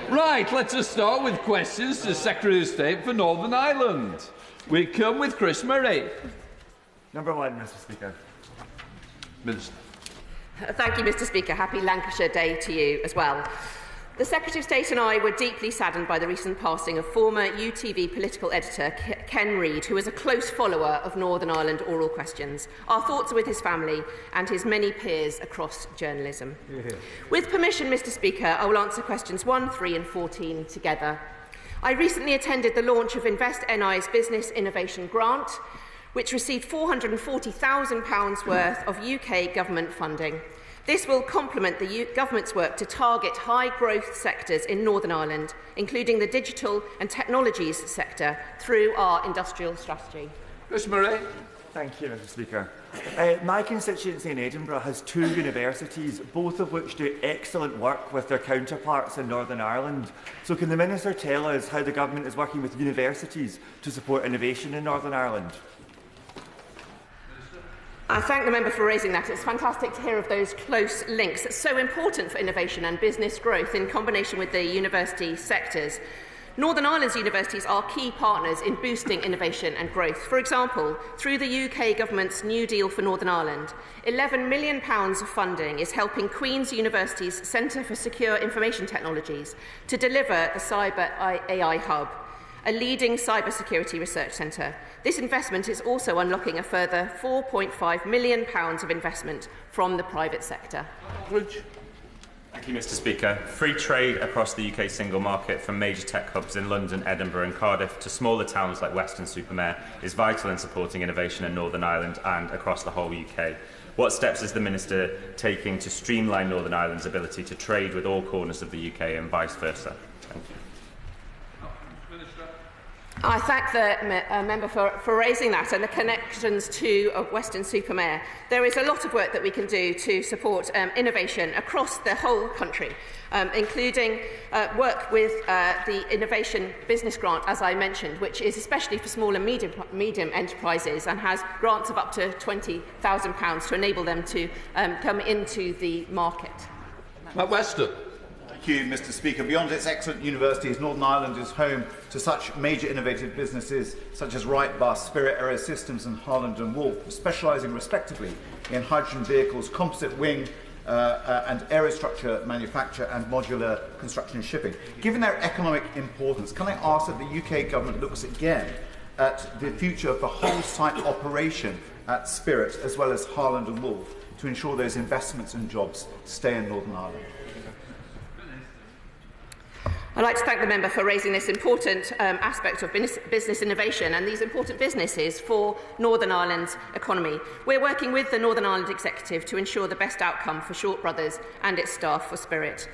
Right, let us start with questions to Secretary of State for Northern Ireland. We come with Chris Murray. Number 1, Mr. Speaker. Minister. Thank you, Mr. Speaker. Happy Lancashire Day to you as well. The Secretary of State and I were deeply saddened by the recent passing of former UTV political editor Ken Reid, who was a close follower of Northern Ireland oral questions. Our thoughts are with his family and his many peers across journalism. With permission, Mr. Speaker, I will answer questions 1, 3 and 14 together. I recently attended the launch of Invest NI's Business Innovation Grant, which received £440,000 worth of UK government funding. This will complement the government's work to target high-growth sectors in Northern Ireland, including the digital and technologies sector, through our industrial strategy. Chris Murray. Thank you, Mr. Speaker. My constituency in Edinburgh has 2 universities, both of which do excellent work with their counterparts in Northern Ireland. So can the Minister tell us how the Government is working with universities to support innovation in Northern Ireland? I thank the member for raising that. It's fantastic to hear of those close links. It's so important for innovation and business growth in combination with the university sectors. Northern Ireland's universities are key partners in boosting innovation and growth. For example, through the UK Government's New Deal for Northern Ireland, £11 million of funding is helping Queen's University's Centre for Secure Information Technologies to deliver the Cyber AI Hub, a leading cybersecurity research centre. This investment is also unlocking a further £4.5 million of investment from the private sector. Aldridge. Thank you, Mr. Speaker. Free trade across the UK single market, from major tech hubs in London, Edinburgh and Cardiff to smaller towns like Weston-super-Mare, is vital in supporting innovation in Northern Ireland and across the whole UK. What steps is the Minister taking to streamline Northern Ireland's ability to trade with all corners of the UK and vice versa? Thank you. I thank the member for raising that and the connections to Weston-super-Mare. There is a lot of work that we can do to support innovation across the whole country, including work with the Innovation Business Grant, as I mentioned, which is especially for small and medium enterprises and has grants of up to £20,000 to enable them to come into the market. Matt Weston. Thank you, Mr. Speaker. Beyond its excellent universities, Northern Ireland is home to such major innovative businesses such as Wrightbus, Spirit Aerosystems and Harland & Wolff, specialising respectively in hydrogen vehicles, composite wing and aerostructure manufacture and modular construction and shipping. Given their economic importance, can I ask that the UK Government looks again at the future of the whole site operation at Spirit as well as Harland & Wolff to ensure those investments and jobs stay in Northern Ireland? I'd like to thank the member for raising this important aspect of business innovation and these important businesses for Northern Ireland's economy. We're working with the Northern Ireland Executive to ensure the best outcome for Short Brothers and its staff for Spirit.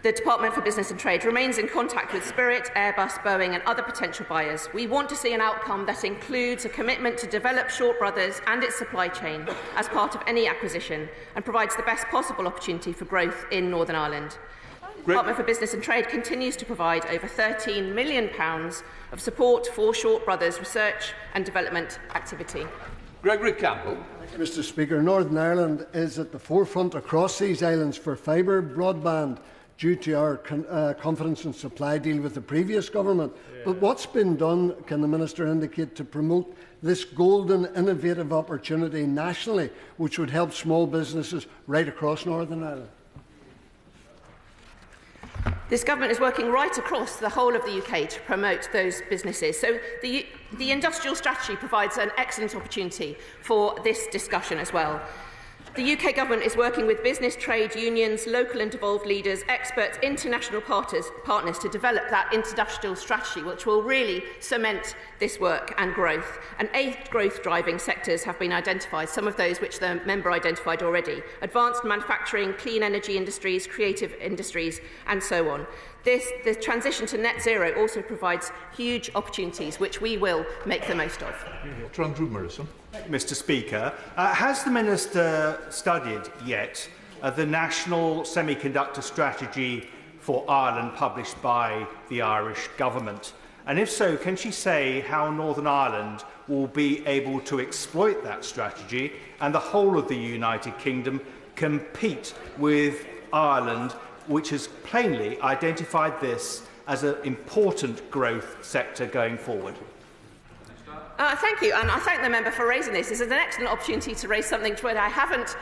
The Department for Business and Trade remains in contact with Spirit, Airbus, Boeing and other potential buyers. We want to see an outcome that includes a commitment to develop Short Brothers and its supply chain as part of any acquisition and provides the best possible opportunity for growth in Northern Ireland. The Department for Business and Trade continues to provide over £13 million of support for Short Brothers research and development activity. Gregory Campbell. Mr. Speaker, Northern Ireland is at the forefront across these islands for fibre broadband due to our confidence and supply deal with the previous government. But what's been done, can the Minister indicate, to promote this golden innovative opportunity nationally, which would help small businesses right across Northern Ireland? This government is working right across the whole of the UK to promote those businesses. So the industrial strategy provides an excellent opportunity for this discussion as well. The UK Government is working with business, trade unions, local and devolved leaders, experts, international partners to develop that industrial strategy, which will really cement this work and growth. And 8 growth-driving sectors have been identified, some of those which the member identified already: advanced manufacturing, clean energy industries, creative industries, and so on. The transition to net zero also provides huge opportunities, which we will make the most of. Murrison. Mr. Speaker, has the Minister studied yet the National Semiconductor Strategy for Ireland published by the Irish Government? And if so, can she say how Northern Ireland will be able to exploit that strategy and the whole of the United Kingdom compete with Ireland which has plainly identified this as an important growth sector going forward? Thank you, and I thank the member for raising this. This is an excellent opportunity to raise something which I haven't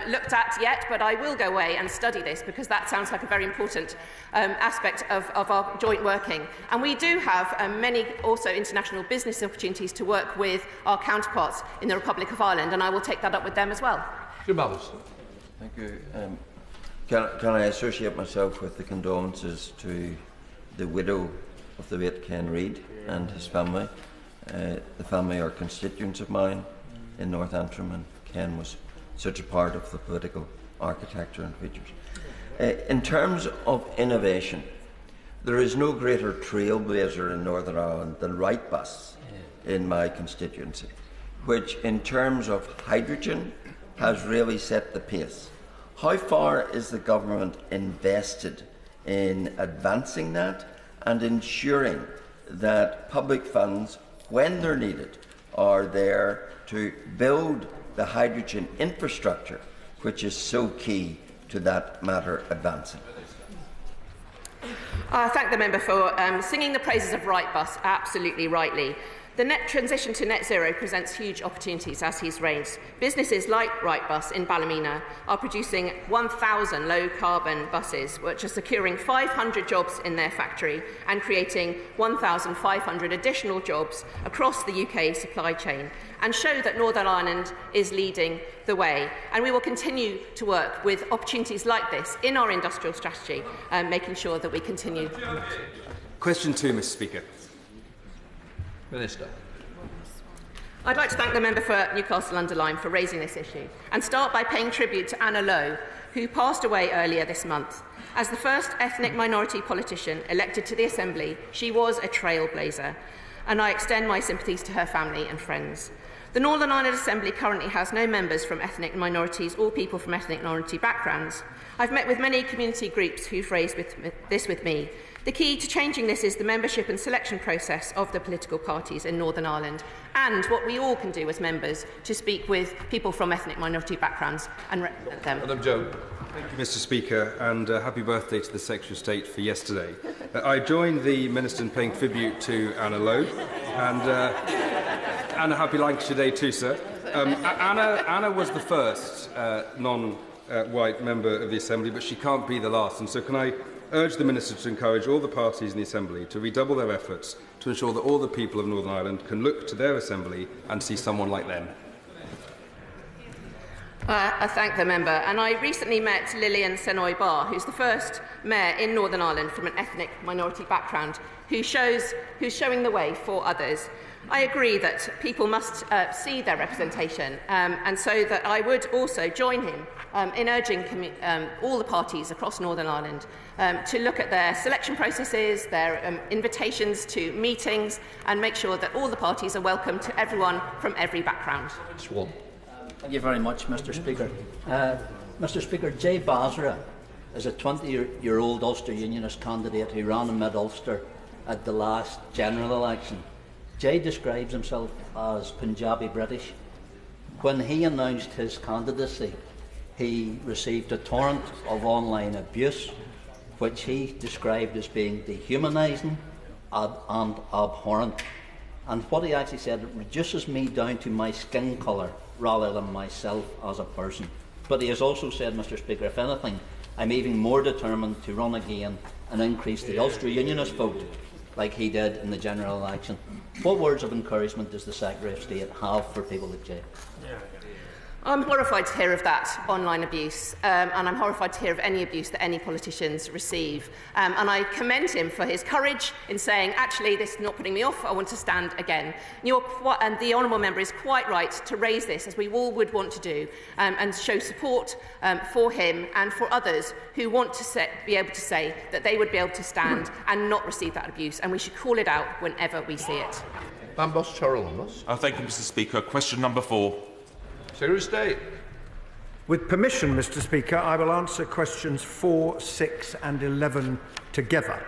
looked at yet, but I will go away and study this because that sounds like a very important aspect of our joint working. And we do have many also international business opportunities to work with our counterparts in the Republic of Ireland, and I will take that up with them as well. Thank you. Can I associate myself with the condolences to the widow of the late Ken Reid and his family? The family are constituents of mine in North Antrim, and Ken was such a part of the political architecture and features. In terms of innovation, there is no greater trailblazer in Northern Ireland than Wrightbus in my constituency, which in terms of hydrogen has really set the pace. How far is the government invested in advancing that and ensuring that public funds, when they're needed, are there to build the hydrogen infrastructure, which is so key to that matter advancing? I thank the member for singing the praises of Wrightbus absolutely rightly. The net transition to net zero presents huge opportunities, as he's raised. Businesses like Wrightbus in Ballymena are producing 1,000 low-carbon buses, which are securing 500 jobs in their factory and creating 1,500 additional jobs across the UK supply chain, and show that Northern Ireland is leading the way. And we will continue to work with opportunities like this in our industrial strategy, making sure that we continue. Question 2, Mr. Speaker. Minister. I'd like to thank the member for Newcastle-under-Lyme for raising this issue and start by paying tribute to Anna Lowe, who passed away earlier this month. As the first ethnic minority politician elected to the Assembly, she was a trailblazer, and I extend my sympathies to her family and friends. The Northern Ireland Assembly currently has no members from ethnic minorities or people from ethnic minority backgrounds. I've met with many community groups who've raised this with me. The key to changing this is the membership and selection process of the political parties in Northern Ireland, and what we all can do as members to speak with people from ethnic minority backgrounds and represent them. Madam Joe. Thank you, Mr. Speaker, and happy birthday to the Secretary of State for yesterday. I joined the Minister in paying tribute to Anna Lowe, and a happy Lancashire Day too, sir. Anna was the first non-white member of the Assembly, but she can't be the last, and so can I urge the Minister to encourage all the parties in the Assembly to redouble their efforts to ensure that all the people of Northern Ireland can look to their Assembly and see someone like them. I thank the member, and I recently met Lillian Senoy Barr, who's the first mayor in Northern Ireland from an ethnic minority background, who's showing the way for others. I agree that people must see their representation, and so that I would also join him in urging all the parties across Northern Ireland to look at their selection processes, their invitations to meetings, and make sure that all the parties are welcome to everyone from every background. Swan. Thank you very much, Mr. Speaker. Mr. Speaker, Jay Basra is a 20-year-old Ulster Unionist candidate who ran in mid-Ulster at the last general election. Jay describes himself as Punjabi British. When he announced his candidacy, he received a torrent of online abuse, which he described as being dehumanising and abhorrent. And what he actually said, it reduces me down to my skin colour rather than myself as a person. But he has also said, Mr. Speaker, if anything, I'm even more determined to run again and increase the Ulster Unionist vote like he did in the general election. What words of encouragement does the Secretary of State have for people like Jay? I'm horrified to hear of that online abuse, and I'm horrified to hear of any abuse that any politicians receive. And I commend him for his courage in saying, actually, this is not putting me off, I want to stand again. And the honourable member is quite right to raise this, as we all would want to do, and show support for him and for others who want to be able to say that they would be able to stand and not receive that abuse, and we should call it out whenever we see it. Bambos Charles. Thank you, Mr. Speaker. Question number 4. Secretary of State. With permission, Mr. Speaker, I will answer questions 4, 6 and 11 together.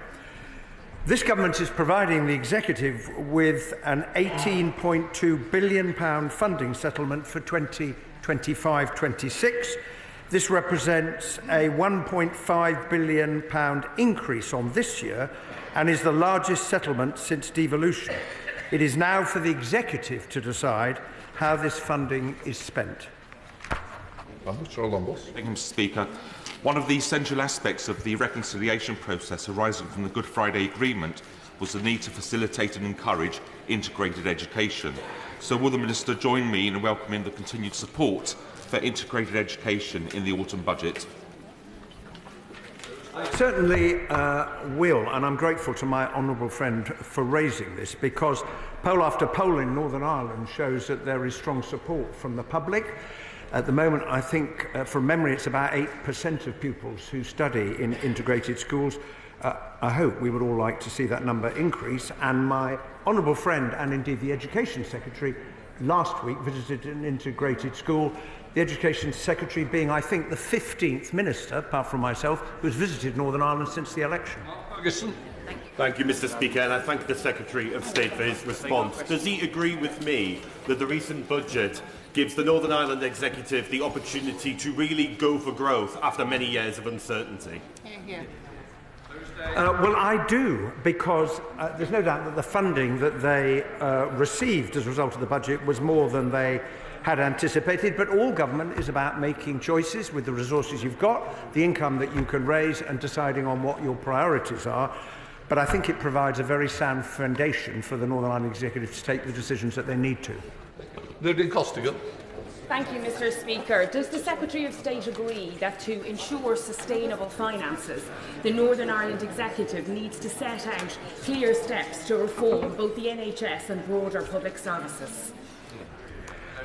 This government is providing the Executive with an £18.2 billion funding settlement for 2025-26. This represents a £1.5 billion increase on this year and is the largest settlement since devolution. It is now for the Executive to decide how this funding is spent. Thank you, Mr. Speaker. One of the essential aspects of the reconciliation process arising from the Good Friday Agreement was the need to facilitate and encourage integrated education. So will the Minister join me in welcoming the continued support for integrated education in the autumn budget? I certainly will, and I'm grateful to my honourable friend for raising this, because poll after poll in Northern Ireland shows that there is strong support from the public. At the moment, I think, from memory, it's about 8% of pupils who study in integrated schools. I hope we would all like to see that number increase, and my honourable friend and indeed the Education Secretary last week visited an integrated school, the Education Secretary being, I think, the 15th Minister, apart from myself, who has visited Northern Ireland since the election. Thank you, Mr. Speaker, and I thank the Secretary of State for his response. Does he agree with me that the recent budget gives the Northern Ireland Executive the opportunity to really go for growth after many years of uncertainty? Well, I do, because there's no doubt that the funding that they received as a result of the budget was more than they had anticipated, but all government is about making choices with the resources you've got, the income that you can raise, and deciding on what your priorities are. But I think it provides a very sound foundation for the Northern Ireland Executive to take the decisions that they need to. Thank you, Mr. Speaker. Does the Secretary of State agree that to ensure sustainable finances, the Northern Ireland Executive needs to set out clear steps to reform both the NHS and broader public services?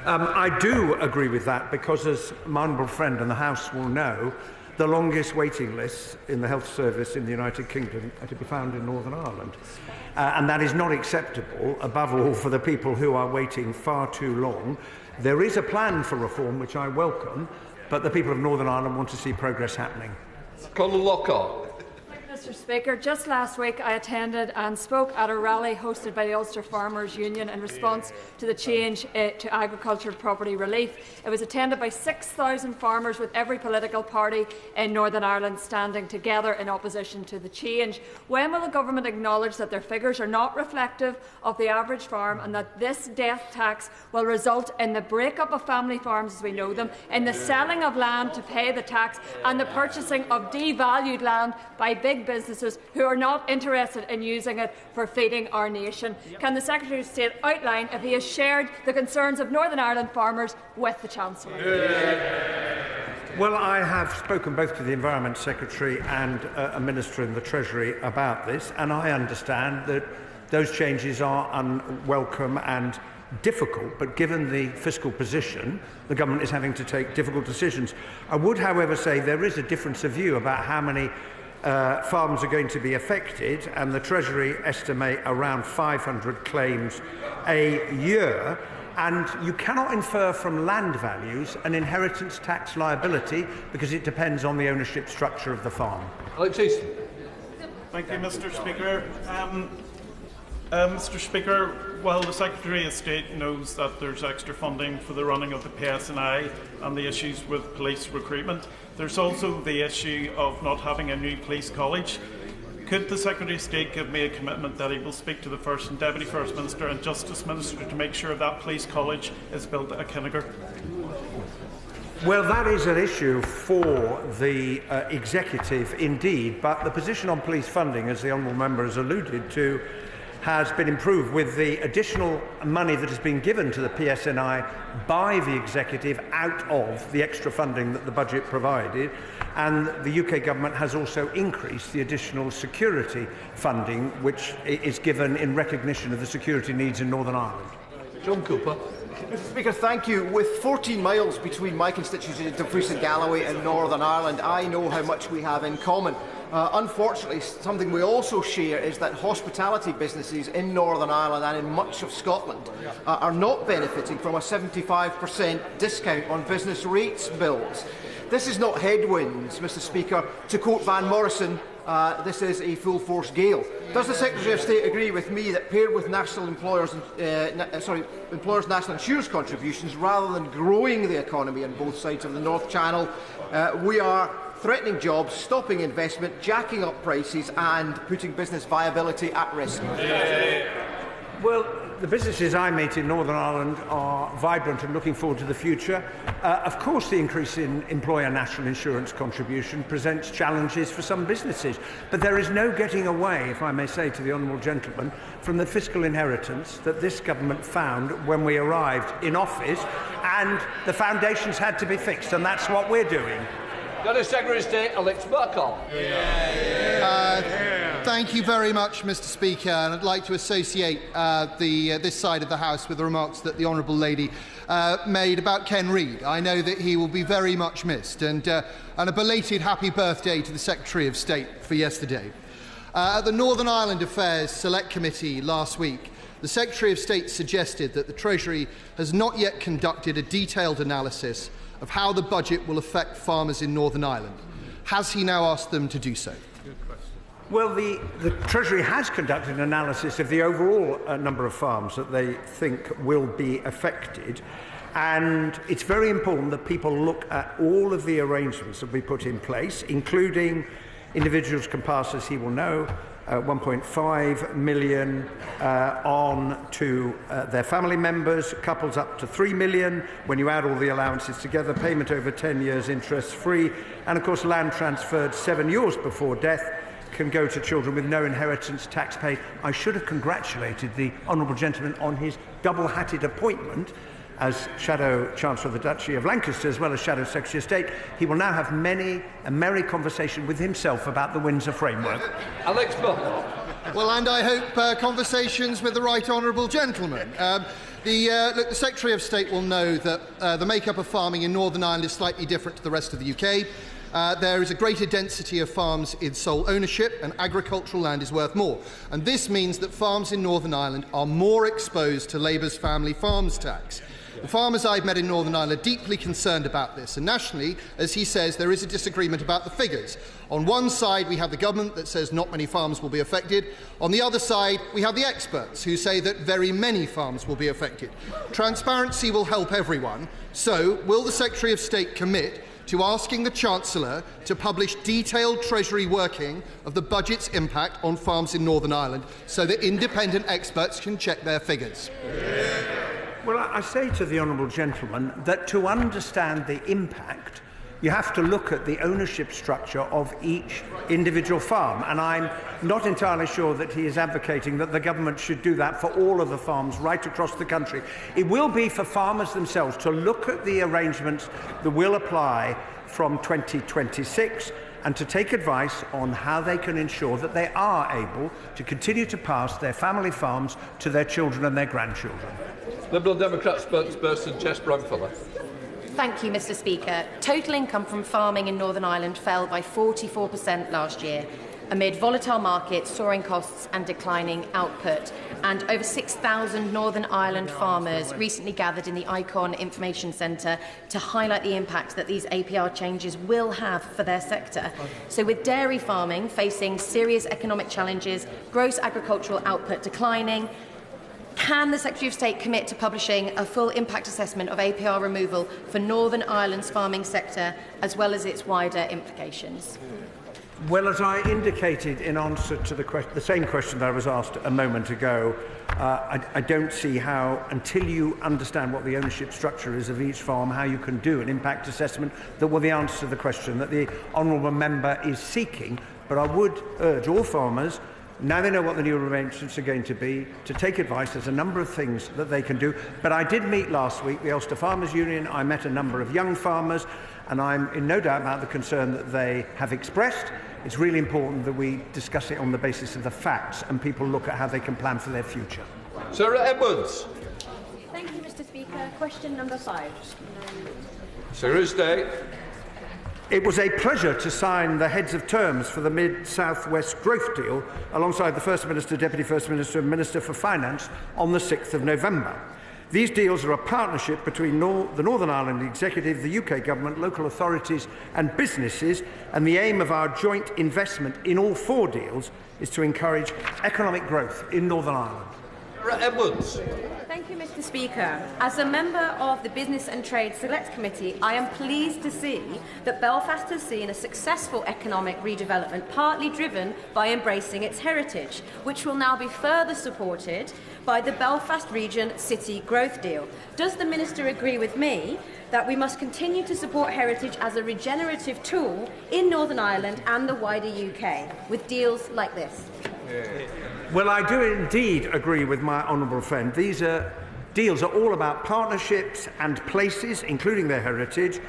I do agree with that, because as my honourable friend and the House will know, the longest waiting lists in the health service in the United Kingdom are to be found in Northern Ireland. And that is not acceptable, above all for the people who are waiting far too long. There is a plan for reform, which I welcome, but the people of Northern Ireland want to see progress happening. Colin Lockhart. Mr. Speaker, just last week I attended and spoke at a rally hosted by the Ulster Farmers Union in response to the change to agricultural property relief. It was attended by 6,000 farmers, with every political party in Northern Ireland standing together in opposition to the change. When will the government acknowledge that their figures are not reflective of the average farm, and that this death tax will result in the break-up of family farms as we know them, in the selling of land to pay the tax, and the purchasing of devalued land by big businesses who are not interested in using it for feeding our nation? Can the Secretary of State outline if he has shared the concerns of Northern Ireland farmers with the Chancellor? Well, I have spoken both to the Environment Secretary and a Minister in the Treasury about this, and I understand that those changes are unwelcome and difficult, but given the fiscal position, the government is having to take difficult decisions. I would, however, say there is a difference of view about how many farms are going to be affected, and the Treasury estimate around 500 claims a year. And you cannot infer from land values an inheritance tax liability, because it depends on the ownership structure of the farm. Thank you, Mr. Speaker. Mr. Speaker, while the Secretary of State knows that there's extra funding for the running of the PSNI and the issues with police recruitment, there's also the issue of not having a new police college. Could the Secretary of State give me a commitment that he will speak to the First and Deputy First Minister and Justice Minister to make sure that police college is built at Kinniger? Well, that is an issue for the Executive indeed, but the position on police funding, as the honourable member has alluded to, has been improved with the additional money that has been given to the PSNI by the Executive out of the extra funding that the budget provided, and the UK Government has also increased the additional security funding which is given in recognition of the security needs in Northern Ireland. John Cooper. Mr. Speaker, thank you. With 14 miles between my constituency of Dumfries and Galloway and Northern Ireland, I know how much we have in common. Unfortunately, something we also share is that hospitality businesses in Northern Ireland and in much of Scotland are not benefiting from a 75% discount on business rates bills. This is not headwinds, Mr. Speaker. To quote Van Morrison, this is a full-force gale. Does the Secretary of State agree with me that paired with employers' national insurance contributions, rather than growing the economy on both sides of the North Channel, we are threatening jobs, stopping investment, jacking up prices and putting business viability at risk? Well, the businesses I meet in Northern Ireland are vibrant and looking forward to the future. Of course, the increase in employer national insurance contribution presents challenges for some businesses, but there is no getting away, if I may say to the honourable gentleman, from the fiscal inheritance that this government found when we arrived in office, and the foundations had to be fixed, and that's what we're doing. Got a Secretary of State, Alex Burkle. Thank you very much, Mr. Speaker, and I'd like to associate this side of the House with the remarks that the Honourable Lady made about Ken Reid. I know that he will be very much missed, and a belated happy birthday to the Secretary of State for yesterday. At the Northern Ireland Affairs Select Committee last week, the Secretary of State suggested that the Treasury has not yet conducted a detailed analysis of how the budget will affect farmers in Northern Ireland. Has he now asked them to do so? Well, the Treasury has conducted an analysis of the overall number of farms that they think will be affected, and it's very important that people look at all of the arrangements that we put in place, including individuals can pass, as he will know, 1.5 million on to their family members, couples up to 3 million. When you add all the allowances together, payment over 10 years interest-free, and of course land transferred 7 years before death can go to children with no inheritance tax paid. I should have congratulated the honourable gentleman on his double-hatted appointment as Shadow Chancellor of the Duchy of Lancaster, as well as Shadow Secretary of State. He will now have a merry conversation with himself about the Windsor framework. Alex Butler. Well, and I hope conversations with the right honourable gentleman. The Secretary of State will know that the makeup of farming in Northern Ireland is slightly different to the rest of the UK. There is a greater density of farms in sole ownership, and agricultural land is worth more. And this means that farms in Northern Ireland are more exposed to Labour's family farms tax. The farmers I've met in Northern Ireland are deeply concerned about this, and nationally, as he says, there is a disagreement about the figures. On one side, we have the government that says not many farms will be affected. On the other side, we have the experts who say that very many farms will be affected. Transparency will help everyone. So, will the Secretary of State commit to asking the Chancellor to publish detailed Treasury working of the budget's impact on farms in Northern Ireland so that independent experts can check their figures? Well, I say to the honourable gentleman that to understand the impact, you have to look at the ownership structure of each individual farm, and I'm not entirely sure that he is advocating that the government should do that for all of the farms right across the country. It will be for farmers themselves to look at the arrangements that will apply from 2026 and to take advice on how they can ensure that they are able to continue to pass their family farms to their children and their grandchildren. Liberal Democrat spokesperson Jess Brownfeller. Thank you, Mr. Speaker. Total income from farming in Northern Ireland fell by 44% last year, amid volatile markets, soaring costs and declining output. And over 6,000 Northern Ireland farmers recently gathered in the Icon Information Centre to highlight the impact that these APR changes will have for their sector. So with dairy farming facing serious economic challenges, gross agricultural output declining, can the Secretary of State commit to publishing a full impact assessment of APR removal for Northern Ireland's farming sector, as well as its wider implications? Well, as I indicated in answer to the same question that I was asked a moment ago, I don't see how, until you understand what the ownership structure is of each farm, how you can do an impact assessment that will the answer to the question that the honourable member is seeking. But I would urge all farmers, now they know what the new arrangements are going to be, to take advice. There's a number of things that they can do. But I did meet last week the Ulster Farmers Union. I met a number of young farmers, and I'm in no doubt about the concern that they have expressed. It's really important that we discuss it on the basis of the facts and people look at how they can plan for their future. Sarah Edwards. Thank you, Mr. Speaker. Question number 5. Secretary of State. It was a pleasure to sign the heads of terms for the Mid-South West Growth Deal alongside the First Minister, Deputy First Minister and Minister for Finance on the 6th of November. These deals are a partnership between the Northern Ireland Executive, the UK Government, local authorities and businesses, and the aim of our joint investment in all 4 deals is to encourage economic growth in Northern Ireland. Edwards. Thank you, Mr. Speaker. As a member of the Business and Trade Select Committee, I am pleased to see that Belfast has seen a successful economic redevelopment, partly driven by embracing its heritage, which will now be further supported by the Belfast Region City Growth Deal. Does the Minister agree with me that we must continue to support heritage as a regenerative tool in Northern Ireland and the wider UK with deals like this? Well, I do indeed agree with my honourable friend. These deals are all about partnerships and places, including their heritage,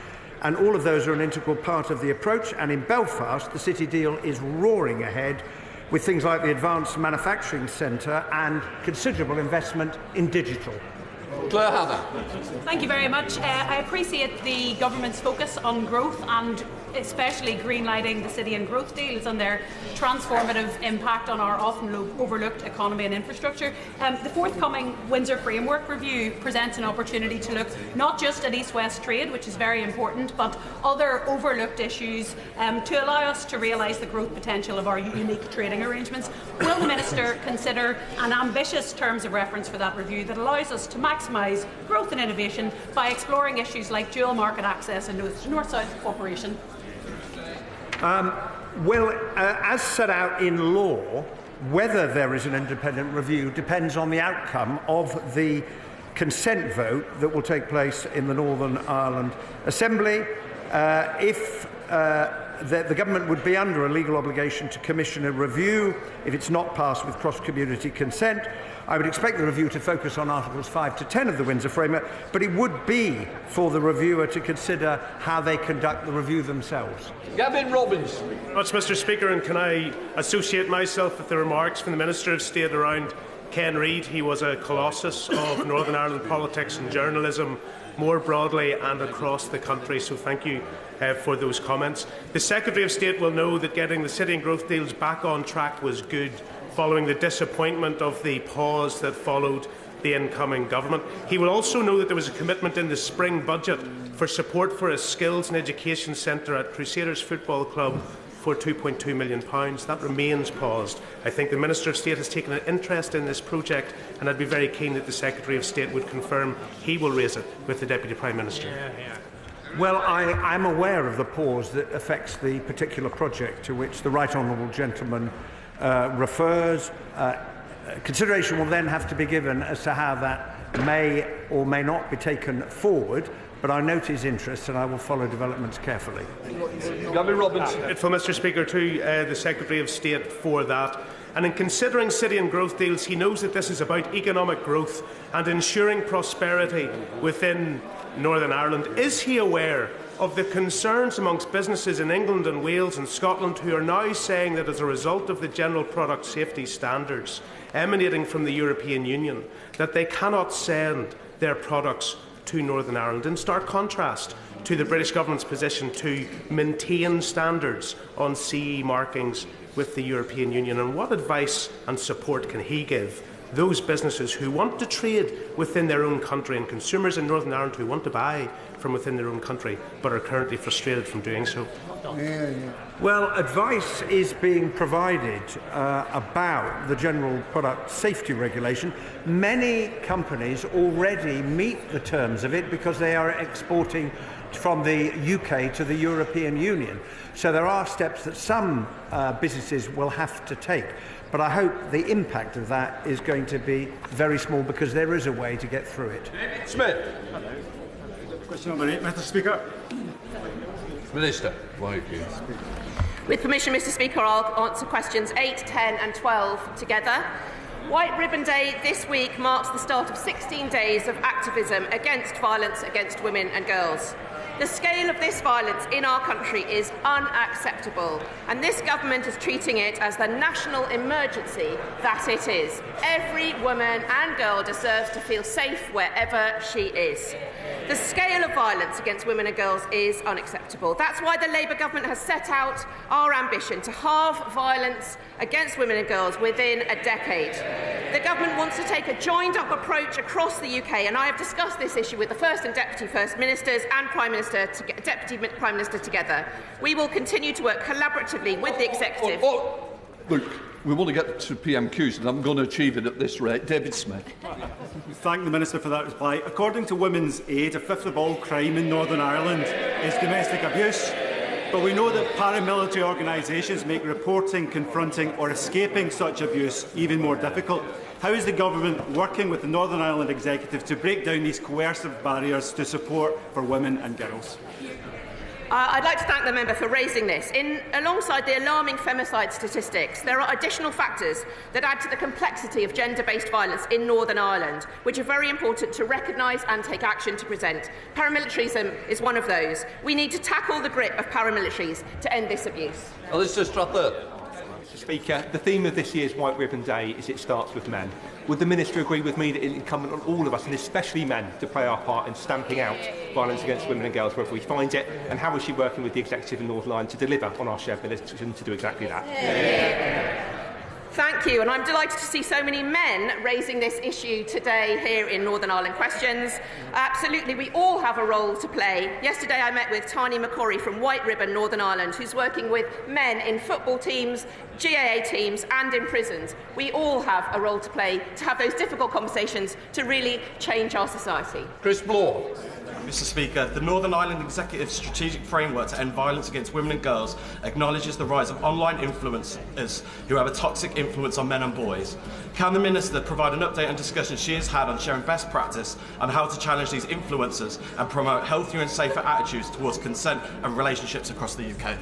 and all of those are an integral part of the approach. And in Belfast, the City deal is roaring ahead with things like the Advanced Manufacturing Centre and considerable investment in digital. Fleur Hannah. Thank you very much. I appreciate the government's focus on growth and especially greenlighting the City and Growth deals and their transformative impact on our often overlooked economy and infrastructure. The forthcoming Windsor Framework Review presents an opportunity to look not just at East-West trade, which is very important, but other overlooked issues to allow us to realise the growth potential of our unique trading arrangements. Will the Minister consider an ambitious terms of reference for that review that allows us to maximise growth and innovation by exploring issues like dual market access and north-south cooperation? As set out in law, whether there is an independent review depends on the outcome of the consent vote that will take place in the Northern Ireland Assembly. If the government would be under a legal obligation to commission a review if it's not passed with cross-community consent, I would expect the review to focus on Articles 5 to 10 of the Windsor Framework, but it would be for the reviewer to consider how they conduct the review themselves. Gavin Robbins. Much, Mr. Speaker, and can I associate myself with the remarks from the Minister of State around Ken Reid? He was a colossus of Northern Ireland politics and journalism more broadly and across the country, so thank you for those comments. The Secretary of State will know that getting the City and Growth deals back on track was good, following the disappointment of the pause that followed the incoming government. He will also know that there was a commitment in the spring budget for support for a skills and education centre at Crusaders Football Club for £2.2 million. That remains paused. I think the Minister of State has taken an interest in this project, and I'd be very keen that the Secretary of State would confirm he will raise it with the Deputy Prime Minister. Well, I'm aware of the pause that affects the particular project to which the Right Honourable Gentleman refers. Consideration will then have to be given as to how that may or may not be taken forward, but I note his interest and I will follow developments carefully. Gavin Robbins. For Mr. Speaker, to the Secretary of State for that. And in considering City and Growth deals, he knows that this is about economic growth and ensuring prosperity within Northern Ireland. Is he aware of the concerns amongst businesses in England and Wales and Scotland who are now saying that as a result of the general product safety standards emanating from the European Union, that they cannot send their products to Northern Ireland, in stark contrast to the British Government's position to maintain standards on CE markings with the European Union? And what advice and support can he give those businesses who want to trade within their own country and consumers in Northern Ireland who want to buy from within their own country but are currently frustrated from doing so? Well, advice is being provided about the general product safety regulation. Many companies already meet the terms of it because they are exporting from the UK to the European Union. So there are steps that some businesses will have to take. But I hope the impact of that is going to be very small because there is a way to get through it. Smith. Question number 8, Mr. Speaker. Minister. With permission, Mr. Speaker, I'll answer questions 8, 10 and 12 together. White Ribbon Day this week marks the start of 16 days of activism against violence against women and girls. The scale of this violence in our country is unacceptable, and this government is treating it as the national emergency that it is. Every woman and girl deserves to feel safe wherever she is. The scale of violence against women and girls is unacceptable. That's why the Labour government has set out our ambition to halve violence against women and girls within a decade. The government wants to take a joined-up approach across the UK, and I have discussed this issue with the First and Deputy First Ministers and Deputy Prime Minister together. We will continue to work collaboratively with the Executive. Look, we want to get to PMQs, and I'm going to achieve it at this rate. David Smith. Thank the Minister for that reply. According to Women's Aid, a fifth of all crime in Northern Ireland is domestic abuse. But we know that paramilitary organisations make reporting, confronting or escaping such abuse even more difficult. How is the Government working with the Northern Ireland Executive to break down these coercive barriers to support for women and girls? I'd like to thank the member for raising this. Alongside the alarming femicide statistics, there are additional factors that add to the complexity of gender-based violence in Northern Ireland, which are very important to recognise and take action to present. Paramilitarism is one of those. We need to tackle the grip of paramilitaries to end this abuse. Allister Struther. Mr. Speaker, the theme of this year's White Ribbon Day is It Starts With Men. Would the Minister agree with me that it is incumbent on all of us, and especially men, to play our part in stamping out violence against women and girls wherever we find it? And how is she working with the Executive in Northern Ireland to deliver on our shared mission to do exactly that? Thank you, and I'm delighted to see so many men raising this issue today here in Northern Ireland Questions. Absolutely, we all have a role to play. Yesterday I met with Tani McCorry from White Ribbon, Northern Ireland, who's working with men in football teams, GAA teams and in prisons. We all have a role to play to have those difficult conversations to really change our society. Chris Bloor. Mr. Speaker, the Northern Ireland Executive Strategic Framework to End Violence Against Women and Girls acknowledges the rise of online influencers who have a toxic influence on men and boys. Can the Minister provide an update on discussions she has had on sharing best practice on how to challenge these influencers and promote healthier and safer attitudes towards consent and relationships across the UK?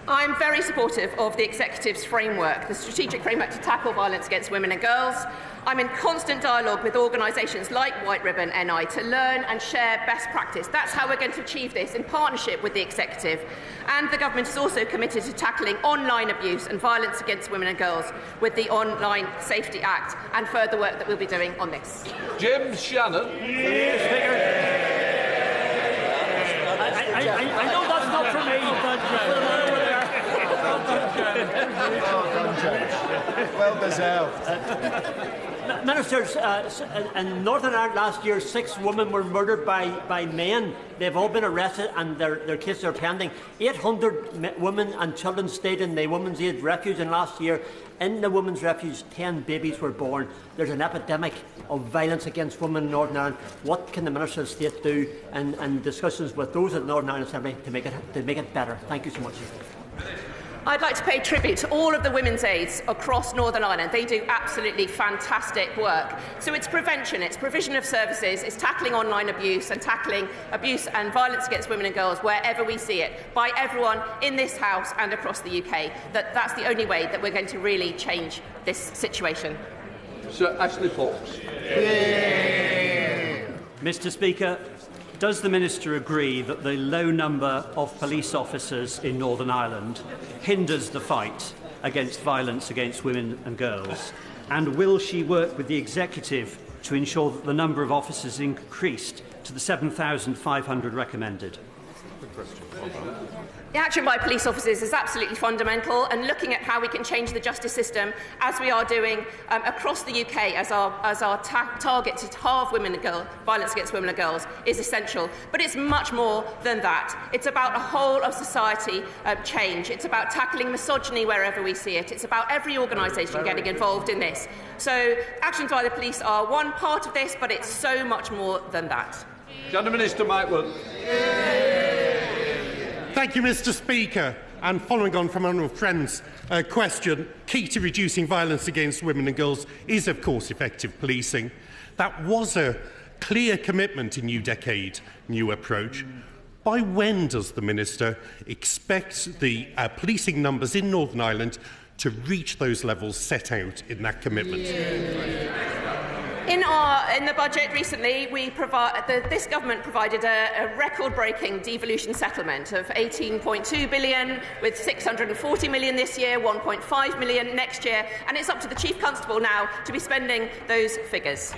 I'm very supportive of the Executive's framework, the strategic framework to tackle violence against women and girls. I'm in constant dialogue with organisations like White Ribbon NI to learn and share best practice. That's how we're going to achieve this, in partnership with the Executive. And the Government is also committed to tackling online abuse and violence against women and girls with the Online Safety Act and further work that we'll be doing on this. Jim Shannon. I know that's not for me, but well deserved. Ministers, in Northern Ireland last year, 6 women were murdered by men. They've all been arrested and their cases are pending. 800 women and children stayed in the Women's Aid Refuge, and last year in the Women's Refuge 10 babies were born. There's an epidemic of violence against women in Northern Ireland. What can the Minister of State do in discussions with those at Northern Ireland Assembly to make it better? Thank you so much. I'd like to pay tribute to all of the women's aides across Northern Ireland. They do absolutely fantastic work. So it's prevention, it's provision of services, it's tackling online abuse and tackling abuse and violence against women and girls wherever we see it, by everyone in this House and across the UK. That's the only way that we're going to really change this situation. Sir Ashley Fox. Mr. Speaker, does the Minister agree that the low number of police officers in Northern Ireland hinders the fight against violence against women and girls? And will she work with the Executive to ensure that the number of officers is increased to the 7,500 recommended? The action by police officers is absolutely fundamental, and looking at how we can change the justice system, as we are doing across the UK, as our target to halve violence against women and girls is essential. But it's much more than that. It's about a whole of society change. It's about tackling misogyny wherever we see it. It's about every organisation getting involved in this. So actions by the police are one part of this, but it's so much more than that. Cabinet Minister Mike Wood. Thank you, Mr. Speaker. And following on from Honourable Friend's question, key to reducing violence against women and girls is, of course, effective policing. That was a clear commitment in New Decade, New Approach. By when does the Minister expect the policing numbers in Northern Ireland to reach those levels set out in that commitment? In the budget recently, this government provided a record-breaking devolution settlement of £18.2 billion, with £640 million this year, £1.5 million next year, and it's up to the Chief Constable now to be spending those figures.